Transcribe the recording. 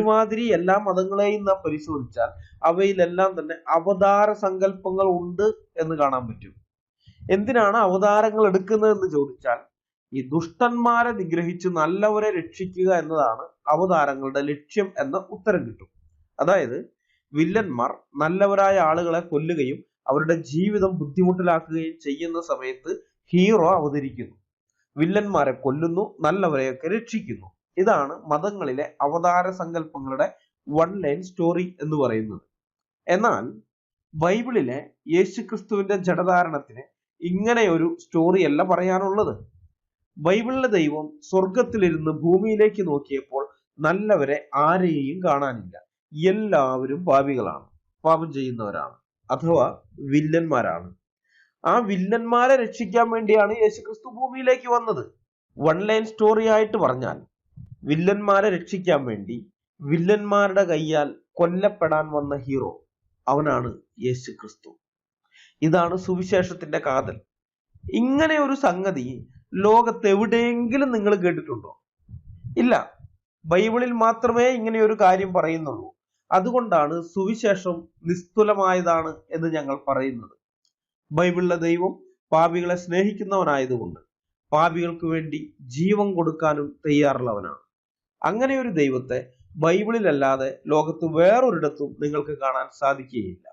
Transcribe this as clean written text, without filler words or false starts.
ഒരുമാതിരി എല്ലാ മതങ്ങളെയും നാം പരിശോധിച്ചാൽ അവയിലെല്ലാം തന്നെ അവതാര സങ്കല്പങ്ങൾ ഉണ്ട് എന്ന് കാണാൻ പറ്റും. എന്തിനാണ് അവതാരങ്ങൾ എടുക്കുന്നത് എന്ന് ചോദിച്ചാൽ, ഈ ദുഷ്ടന്മാരെ നിഗ്രഹിച്ച് നല്ലവരെ രക്ഷിക്കുക എന്നതാണ് അവതാരങ്ങളുടെ ലക്ഷ്യം എന്ന ഉത്തരം കിട്ടും. അതായത് വില്ലന്മാർ നല്ലവരായ ആളുകളെ കൊല്ലുകയും അവരുടെ ജീവിതം ബുദ്ധിമുട്ടിലാക്കുകയും ചെയ്യുന്ന സമയത്ത് ഹീറോ അവതരിക്കുന്നു, വില്ലന്മാരെ കൊല്ലുന്നു, നല്ലവരെയൊക്കെ രക്ഷിക്കുന്നു. ഇതാണ് മതങ്ങളിലെ അവതാര സങ്കല്പങ്ങളുടെ വൺ ലൈൻ സ്റ്റോറി എന്ന് പറയുന്നത്. എന്നാൽ ബൈബിളിലെ യേശുക്രിസ്തുവിന്റെ ജഡധാരണത്തിന് ഇങ്ങനെ ഒരു സ്റ്റോറിയല്ല പറയാനുള്ളത്. ബൈബിളിലെ ദൈവം സ്വർഗത്തിലിരുന്ന് ഭൂമിയിലേക്ക് നോക്കിയപ്പോൾ നല്ലവരെ ആരെയും കാണാനില്ല. എല്ലാവരും പാപികളാണ്, പാപം ചെയ്യുന്നവരാണ്, അഥവാ വില്ലന്മാരാണ്. ആ വില്ലന്മാരെ രക്ഷിക്കാൻ വേണ്ടിയാണ് യേശുക്രിസ്തു ഭൂമിയിലേക്ക് വന്നത്. വൺ ലൈൻ സ്റ്റോറി ആയിട്ട് പറഞ്ഞാൽ, വില്ലന്മാരെ രക്ഷിക്കാൻ വേണ്ടി വില്ലന്മാരുടെ കയ്യാൽ കൊല്ലപ്പെടാൻ വന്ന ഹീറോ അവനാണ് യേശുക്രിസ്തു. ഇതാണ് സുവിശേഷത്തിന്റെ കാതൽ. ഇങ്ങനെ ഒരു സംഗതി ലോകത്ത് എവിടെയെങ്കിലും നിങ്ങൾ കേട്ടിട്ടുണ്ടോ? ഇല്ല. ബൈബിളിൽ മാത്രമേ ഇങ്ങനെ ഒരു കാര്യം പറയുന്നുള്ളൂ. അതുകൊണ്ടാണ് സുവിശേഷം നിസ്തുലമായതാണ് എന്ന് ഞങ്ങൾ പറയുന്നത്. ബൈബിളിലെ ദൈവം പാപികളെ സ്നേഹിക്കുന്നവനായതുകൊണ്ട് പാപികൾക്ക് വേണ്ടി ജീവൻ കൊടുക്കാനും തയ്യാറുള്ളവനാണ്. അങ്ങനെ ഒരു ദൈവത്തെ ബൈബിളിലല്ലാതെ ലോകത്ത് വേറൊരിടത്തും നിങ്ങൾക്ക് കാണാൻ സാധിക്കുകയില്ല.